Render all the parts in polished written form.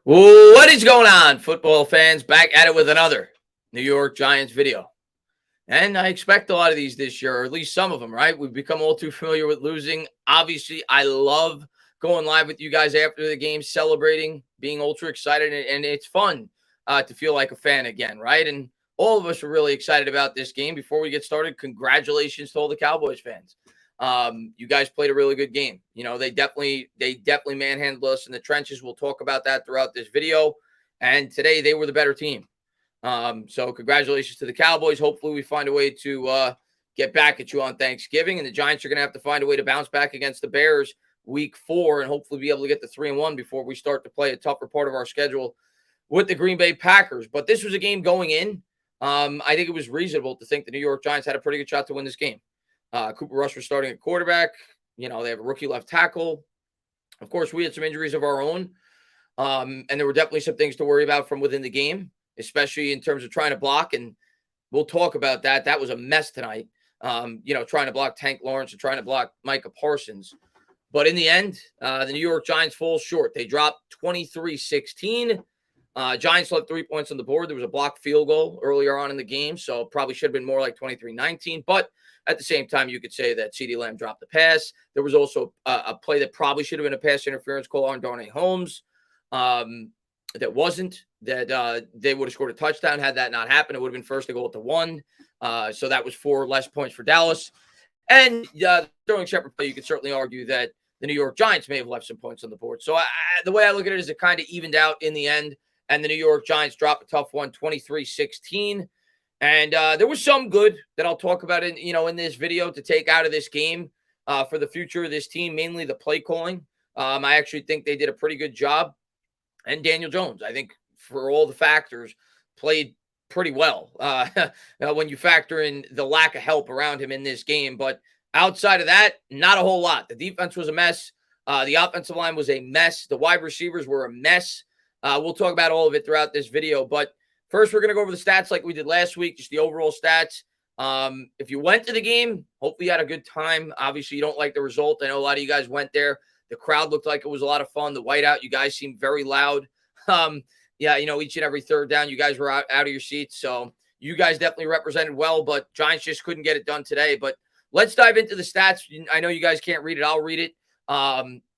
What is going on, football fans? Back at it with another New York Giants video. And I expect a lot of these this year, or at least some of them, right? We've become all too familiar with losing. Obviously, I love going live with you guys after the game, celebrating, being ultra excited, and it's fun to feel like a fan again, right? And all of us are really excited about this game. Before we get started, congratulations to all the Cowboys fans. You guys played a really good game. They definitely manhandled us in the trenches. We'll talk about that throughout this video. And today they were the better team. So congratulations to the Cowboys. Hopefully we find a way to get back at you on Thanksgiving. And the Giants are going to have to find a way to bounce back against the Bears week 4 and hopefully be able to get the 3-1 before we start to play a tougher part of our schedule with the Green Bay Packers. But this was a game going in. I think it was reasonable to think the New York Giants had a pretty good shot to win this game. Cooper Rush was starting at quarterback. They have a rookie left tackle. Of course, we had some injuries of our own. And there were definitely some things to worry about from within the game, especially in terms of trying to block. And we'll talk about that. That was a mess tonight, trying to block Tank Lawrence and trying to block Micah Parsons. But in the end, the New York Giants fall short. They dropped 23-16. Giants left 3 points on the board. There was a blocked field goal earlier on in the game, so probably should have been more like 23-19. But at the same time, you could say that CeeDee Lamb dropped the pass. There was also a play that probably should have been a pass interference call on Darnay Holmes. That wasn't. That they would have scored a touchdown had that not happened. It would have been first to go at the 1. So that was 4 less points for Dallas. And the Sterling Shepard play, you could certainly argue that the New York Giants may have left some points on the board. So the way I look at it is it kind of evened out in the end. And the New York Giants dropped a tough one, 23-16. And there was some good that I'll talk about in this video to take out of this game for the future of this team, mainly the play calling. I actually think they did a pretty good job. And Daniel Jones, I think, for all the factors, played pretty well when you factor in the lack of help around him in this game. But outside of that, not a whole lot. The defense was a mess. The offensive line was a mess. The wide receivers were a mess. We'll talk about all of it throughout this video. But first, we're going to go over the stats like we did last week, just the overall stats. If you went to the game, hopefully you had a good time. Obviously, you don't like the result. I know a lot of you guys went there. The crowd looked like it was a lot of fun. The whiteout, you guys seemed very loud. Each and every third down, you guys were out of your seats. So you guys definitely represented well, but Giants just couldn't get it done today. But let's dive into the stats. I know you guys can't read it. I'll read it.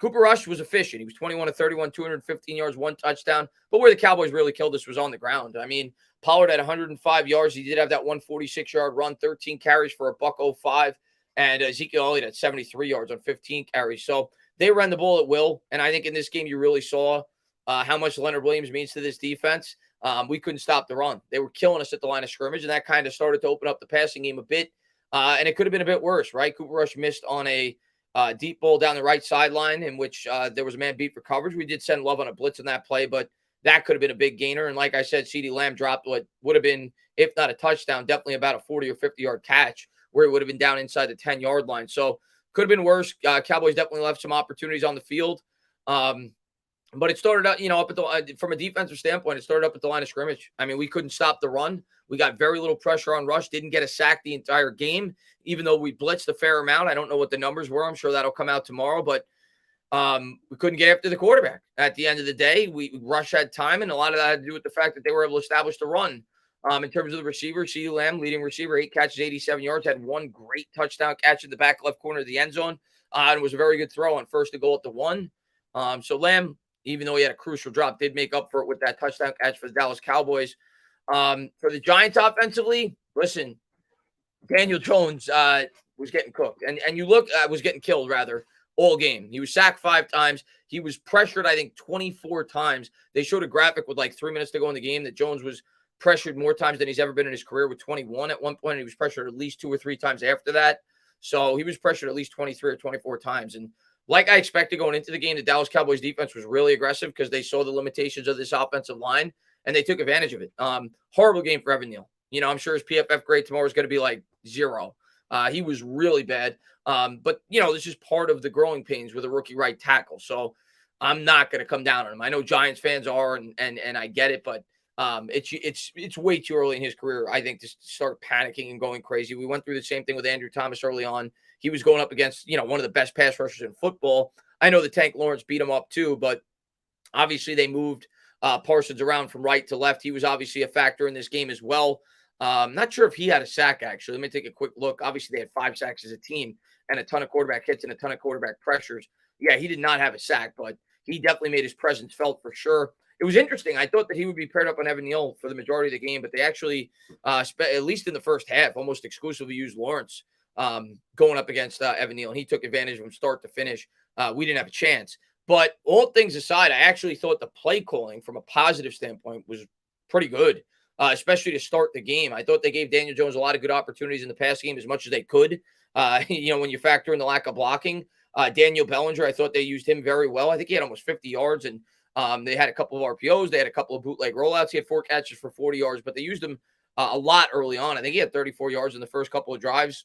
Cooper Rush was efficient. He was 21 of 31, 215 yards, 1 touchdown. But where the Cowboys really killed us was on the ground. I mean, Pollard had 105 yards. He did have that 146-yard run, 13 carries for a $105. And Ezekiel Elliott had 73 yards on 15 carries. So they ran the ball at will. And I think in this game, you really saw how much Leonard Williams means to this defense. We couldn't stop the run. They were killing us at the line of scrimmage, and that kind of started to open up the passing game a bit. And it could have been a bit worse, right? Cooper Rush missed on a deep ball down the right sideline in which there was a man beat for coverage. We did send Love on a blitz on that play, but that could have been a big gainer. And like I said, CeeDee Lamb dropped what would have been, if not a touchdown, definitely about a 40 or 50-yard catch where it would have been down inside the 10-yard line. So could have been worse. Cowboys definitely left some opportunities on the field. But it started out, up at the from a defensive standpoint, it started up at the line of scrimmage. I mean, we couldn't stop the run. We got very little pressure on Rush, didn't get a sack the entire game, even though we blitzed a fair amount. I don't know what the numbers were. I'm sure that'll come out tomorrow, but we couldn't get after the quarterback. At the end of the day, Rush had time, and a lot of that had to do with the fact that they were able to establish the run. In terms of the receiver, CeeDee Lamb, leading receiver, 8 catches, 87 yards, had 1 great touchdown catch in the back left corner of the end zone, and it was a very good throw on first to goal at the 1. So Lamb, even though he had a crucial drop, did make up for it with that touchdown catch for the Dallas Cowboys. For the Giants offensively, listen, Daniel Jones was getting cooked. And you look, was getting killed, rather, all game. He was sacked 5 times. He was pressured, I think, 24 times. They showed a graphic with like 3 minutes to go in the game that Jones was pressured more times than he's ever been in his career with 21 at one point. And he was pressured at least 2 or 3 times after that. So he was pressured at least 23 or 24 times. And like I expected going into the game, the Dallas Cowboys defense was really aggressive because they saw the limitations of this offensive line, and they took advantage of it. Horrible game for Evan Neal. I'm sure his PFF grade tomorrow is going to be like 0. He was really bad. But, this is part of the growing pains with a rookie right tackle. So I'm not going to come down on him. I know Giants fans are, and I get it, but it's way too early in his career, I think, to start panicking and going crazy. We went through the same thing with Andrew Thomas early on. He was going up against, one of the best pass rushers in football. I know the Tank Lawrence beat him up too, but obviously they moved Parsons around from right to left. He was obviously a factor in this game as well. Not sure if he had a sack, actually. Let me take a quick look. Obviously, they had 5 sacks as a team and a ton of quarterback hits and a ton of quarterback pressures. Yeah, he did not have a sack, but he definitely made his presence felt for sure. It was interesting. I thought that he would be paired up on Evan Neal for the majority of the game, but they actually, at least in the first half, almost exclusively used Lawrence going up against Evan Neal, and he took advantage from start to finish. We didn't have a chance. But all things aside, I actually thought the play calling from a positive standpoint was pretty good, especially to start the game. I thought they gave Daniel Jones a lot of good opportunities in the pass game as much as they could. When you factor in the lack of blocking, Daniel Bellinger, I thought they used him very well. I think he had almost 50 yards, and they had a couple of RPOs. They had a couple of bootleg rollouts. He had 4 catches for 40 yards, but they used him a lot early on. I think he had 34 yards in the first couple of drives.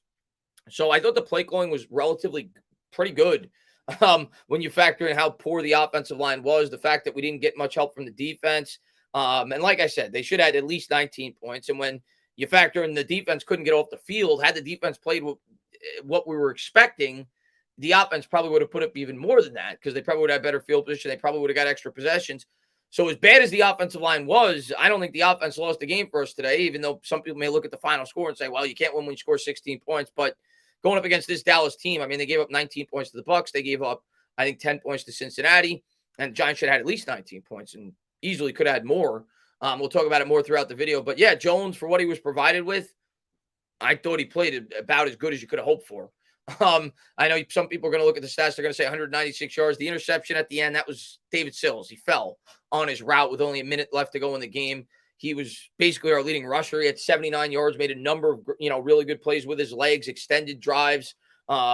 So I thought the play calling was relatively pretty good. When you factor in how poor the offensive line was, the fact that we didn't get much help from the defense. And like I said, they should have had at least 19 points. And when you factor in the defense couldn't get off the field, had the defense played what we were expecting, the offense probably would have put up even more than that because they probably would have better field position. They probably would have got extra possessions. So as bad as the offensive line was, I don't think the offense lost the game for us today, even though some people may look at the final score and say, well, you can't win when you score 16 points. But going up against this Dallas team, I mean, they gave up 19 points to the Bucs. They gave up, I think, 10 points to Cincinnati. And the Giants should have had at least 19 points and easily could have had more. We'll talk about it more throughout the video. But, yeah, Jones, for what he was provided with, I thought he played about as good as you could have hoped for. I know some people are going to look at the stats. They're going to say 196 yards. The interception at the end, that was David Sills. He fell on his route with only a minute left to go in the game. He was basically our leading rusher. He had 79 yards, made a number of really good plays with his legs, extended drives,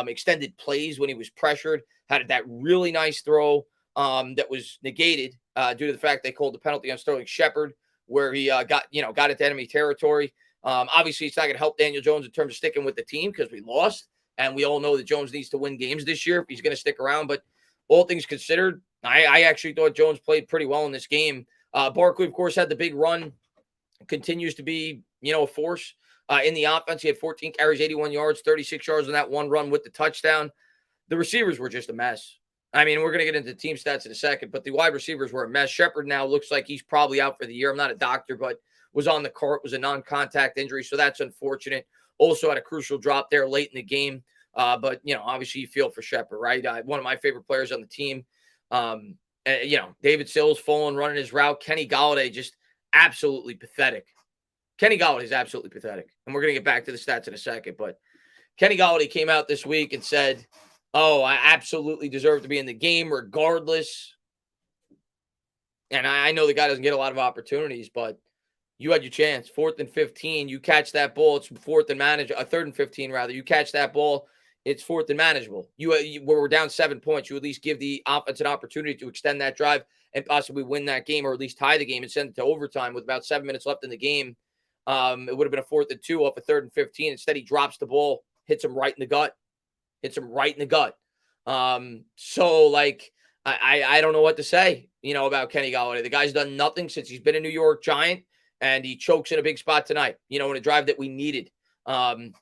extended plays when he was pressured. Had that really nice throw that was negated due to the fact they called the penalty on Sterling Shepard, where he got into enemy territory. Obviously, it's not going to help Daniel Jones in terms of sticking with the team because we lost. And we all know that Jones needs to win games this year if he's going to stick around. But all things considered, I actually thought Jones played pretty well in this game. Barkley, of course, had the big run, continues to be, a force in the offense. He had 14 carries, 81 yards, 36 yards on that one run with the touchdown. The receivers were just a mess. I mean, we're going to get into team stats in a second, but the wide receivers were a mess. Shepard now looks like he's probably out for the year. I'm not a doctor, but was on the court, was a non-contact injury, so that's unfortunate. Also had a crucial drop there late in the game. But, obviously you feel for Shepard, right? One of my favorite players on the team. David Sills falling, running his route. Kenny Golladay just absolutely pathetic. Kenny Golladay is absolutely pathetic. And we're going to get back to the stats in a second. But Kenny Golladay came out this week and said, I absolutely deserve to be in the game regardless. And I know the guy doesn't get a lot of opportunities, but you had your chance. 4th and 15. You catch that ball. It's 4th and manageable. 3rd and 15, rather. You catch that ball. It's 4th and manageable. We're down 7 points. You at least give the offense an opportunity to extend that drive and possibly win that game or at least tie the game and send it to overtime with about 7 minutes left in the game. It would have been a 4th and 2 off a 3rd and 15. Instead, he drops the ball, hits him right in the gut. I don't know what to say, about Kenny Golladay. The guy's done nothing since he's been a New York Giant. And he chokes in a big spot tonight, in a drive that we needed. Can't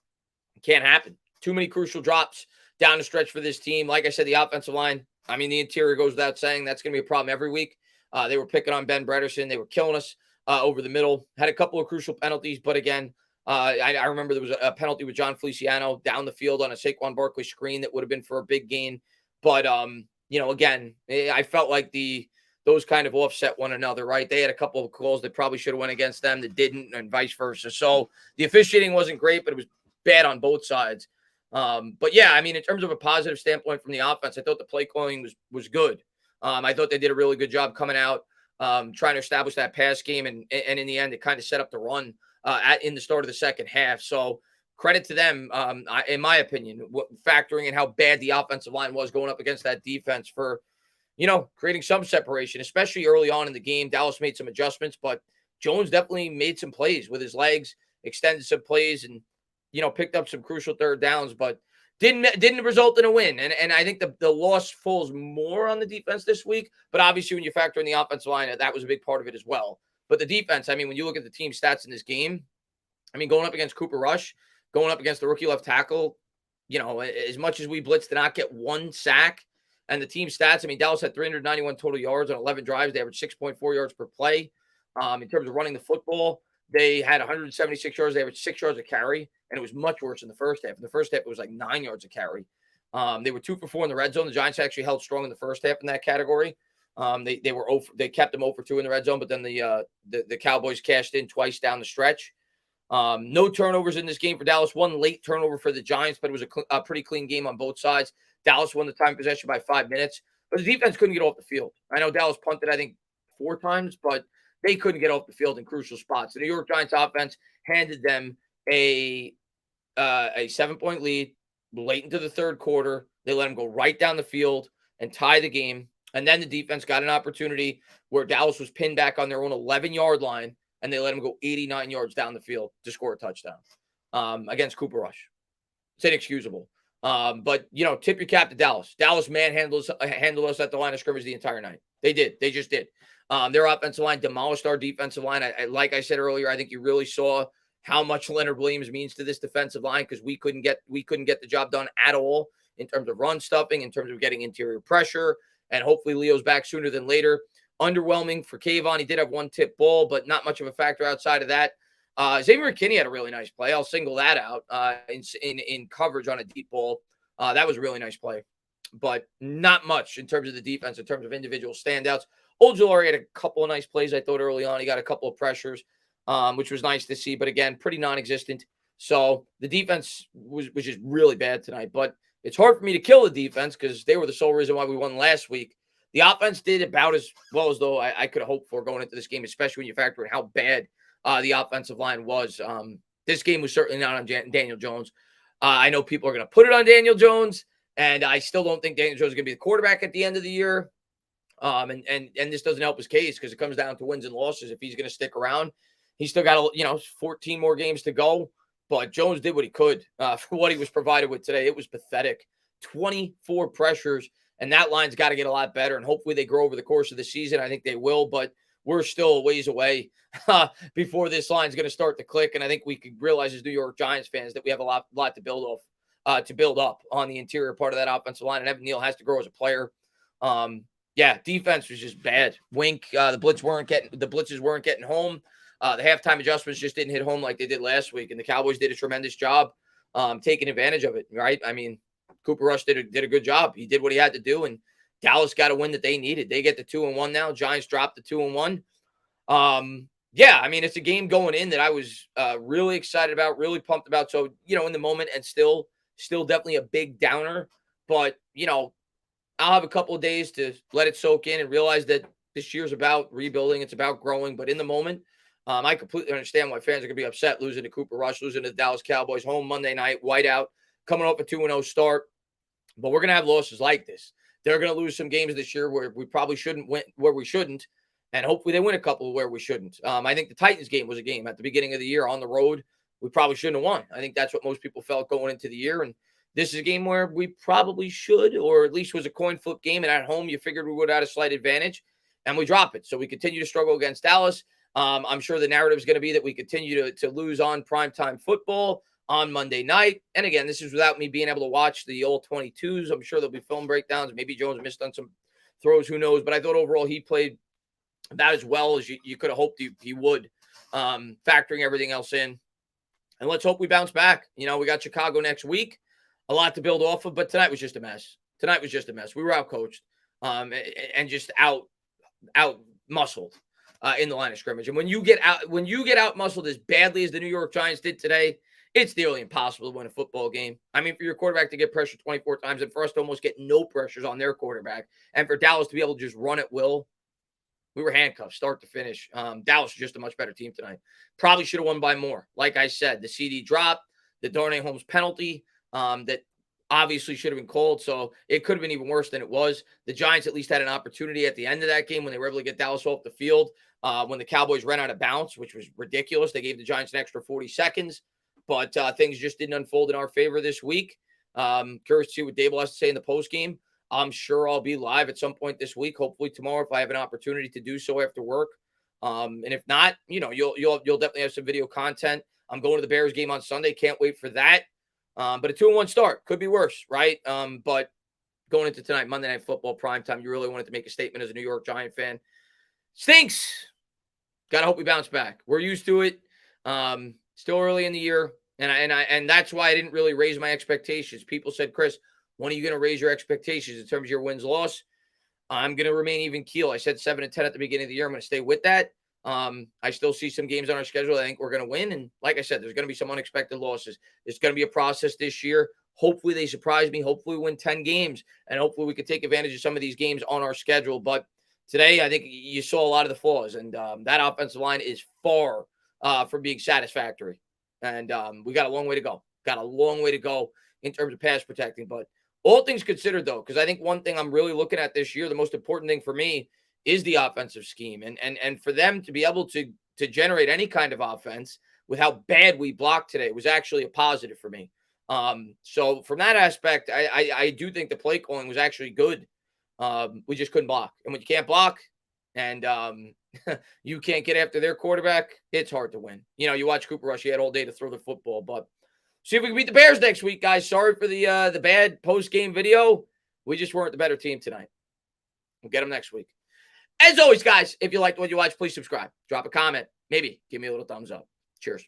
happen. Too many crucial drops down the stretch for this team. Like I said, the offensive line, the interior goes without saying. That's going to be a problem every week. They were picking on Ben Bredesen. They were killing us over the middle. Had a couple of crucial penalties. But again, I remember there was a penalty with John Feliciano down the field on a Saquon Barkley screen that would have been for a big gain. But, again, I felt like those kind of offset one another, right? They had a couple of calls that probably should have went against them that didn't, and vice versa. So the officiating wasn't great, but it was bad on both sides. But yeah, in terms of a positive standpoint from the offense, I thought the play calling was good. I thought they did a really good job coming out, trying to establish that pass game, and in the end, it kind of set up the run in the start of the second half. So credit to them, in my opinion, factoring in how bad the offensive line was going up against that defense for creating some separation, especially early on in the game. Dallas made some adjustments, but Jones definitely made some plays with his legs, extended some plays, and, picked up some crucial third downs, but didn't result in a win. And I think the loss falls more on the defense this week, but obviously when you factor in the offensive line, that was a big part of it as well. But the defense, when you look at the team stats in this game, going up against Cooper Rush, going up against the rookie left tackle, as much as we blitzed to not get one sack, And the team stats, I mean, Dallas had 391 total yards on 11 drives. They averaged 6.4 yards per play. In terms of running the football, they had 176 yards. They averaged 6 yards a carry, and it was much worse in the first half. In the first half, it was like 9 yards a carry. They were 2 for 4 in the red zone. The Giants actually held strong in the first half in that category. They kept them 0 for 2 in the red zone, but then the Cowboys cashed in twice down the stretch. No turnovers in this game for Dallas. One late turnover for the Giants, but it was a pretty clean game on both sides. Dallas won the time possession by 5 minutes, but the defense couldn't get off the field. I know Dallas punted, I think, 4 times, but they couldn't get off the field in crucial spots. The New York Giants offense handed them a 7-point lead late into the third quarter. They let them go right down the field and tie the game. And then the defense got an opportunity where Dallas was pinned back on their own 11-yard line, and they let him go 89 yards down the field to score a touchdown against Cooper Rush. It's inexcusable. But, tip your cap to Dallas. Dallas manhandled us at the line of scrimmage the entire night. They did. They just did. Their offensive line demolished our defensive line. Like I said earlier, I think you really saw how much Leonard Williams means to this defensive line because we couldn't get the job done at all in terms of run stuffing, in terms of getting interior pressure. And hopefully Leo's back sooner than later. Underwhelming for Kayvon. He did have one tip ball, but not much of a factor outside of that. Xavier McKinney had a really nice play. I'll single that out in coverage on a deep ball. That was a really nice play, but not much in terms of the defense, in terms of individual standouts. Ojulari had a couple of nice plays, I thought, early on. He got a couple of pressures, which was nice to see, but again, pretty non-existent. So the defense was just really bad tonight, but it's hard for me to kill the defense because they were the sole reason why we won last week. The offense did about as well as though I could have hoped for going into this game, especially when you factor in how bad the offensive line was. This game was certainly not on Daniel Jones. I know people are going to put it on Daniel Jones, and I still don't think Daniel Jones is going to be the quarterback at the end of the year. And this doesn't help his case because it comes down to wins and losses. If he's going to stick around, he's still got 14 more games to go. But Jones did what he could for what he was provided with today. It was pathetic. 24 pressures, and that line's got to get a lot better. And hopefully they grow over the course of the season. I think they will, but we're still a ways away before this line's going to start to click. And I think we could realize as New York Giants fans that we have a lot to build up on the interior part of that offensive line. And Evan Neal has to grow as a player. Defense was just bad. Wink, the blitzes weren't getting home. The halftime adjustments just didn't hit home like they did last week, and the Cowboys did a tremendous job taking advantage of it, right? I mean, Cooper Rush did a good job. He did what he had to do, and Dallas got a win that they needed. They get the 2-1 now. Giants dropped the 2-1. I mean, it's a game going in that I was really excited about, really pumped about. So, in the moment, and still definitely a big downer. But, I'll have a couple of days to let it soak in and realize that this year's about rebuilding. It's about growing. But in the moment, I completely understand why fans are going to be upset losing to Cooper Rush, losing to the Dallas Cowboys, home Monday night, whiteout, coming off a 2-0 start. But we're going to have losses like this. They're going to lose some games this year where we probably shouldn't win, where we shouldn't, and hopefully they win a couple where we shouldn't. I think the Titans game was a game at the beginning of the year on the road we probably shouldn't have won. I think that's what most people felt going into the year, and this is a game where we probably should, or at least was a coin flip game, and at home you figured we would have had a slight advantage, and we drop it. So we continue to struggle against Dallas. I'm sure the narrative is going to be that we continue to lose on primetime football on Monday night. And again, this is without me being able to watch the old 22s. I'm sure there'll be film breakdowns. Maybe Jones missed on some throws, who knows? But I thought overall he played about as well as you could have hoped he would, factoring everything else in. And let's hope we bounce back. We got Chicago next week. A lot to build off of, but tonight was just a mess. We were out-coached and just out-muscled in the line of scrimmage. And when you get out-muscled as badly as the New York Giants did today, it's nearly impossible to win a football game. I mean, for your quarterback to get pressured 24 times and for us to almost get no pressures on their quarterback and for Dallas to be able to just run at will, we were handcuffed start to finish. Dallas was just a much better team tonight. Probably should have won by more. Like I said, the CD drop, the Darnay Holmes penalty that obviously should have been called. So it could have been even worse than it was. The Giants at least had an opportunity at the end of that game when they were able to get Dallas off the field. When the Cowboys ran out of bounds, which was ridiculous. They gave the Giants an extra 40 seconds. But things just didn't unfold in our favor this week. Curious to see what Dable has to say in the postgame. I'm sure I'll be live at some point this week, hopefully tomorrow if I have an opportunity to do so after work. And if not, you'll definitely have some video content. I'm going to the Bears game on Sunday. Can't wait for that. But a 2-1 start could be worse, right? But going into tonight, Monday Night Football primetime. You really wanted to make a statement as a New York Giant fan. Stinks. Gotta hope we bounce back. We're used to it. Still early in the year, and that's why I didn't really raise my expectations. People said, Chris, when are you going to raise your expectations in terms of your wins loss? I'm going to remain even keel. I said 7-10 at the beginning of the year. I'm going to stay with that. I still see some games on our schedule I think we're going to win. And like I said, there's going to be some unexpected losses. It's going to be a process this year. Hopefully they surprise me. Hopefully we win 10 games. And hopefully we can take advantage of some of these games on our schedule. But today, I think you saw a lot of the flaws. And that offensive line is far from being satisfactory. And we got a long way to go. Got a long way to go in terms of pass protecting. But all things considered, though, because I think one thing I'm really looking at this year, the most important thing for me is the offensive scheme. And for them to be able to generate any kind of offense with how bad we blocked today was actually a positive for me. So from that aspect, I do think the play calling was actually good. We just couldn't block. And when you can't block and you can't get after their quarterback, it's hard to win. You know, you watch Cooper Rush, he had all day to throw the football, but see if we can beat the Bears next week, guys. Sorry for the bad post-game video. We just weren't the better team tonight. We'll get them next week. As always, guys, if you liked what you watched, please subscribe. Drop a comment. Maybe give me a little thumbs up. Cheers.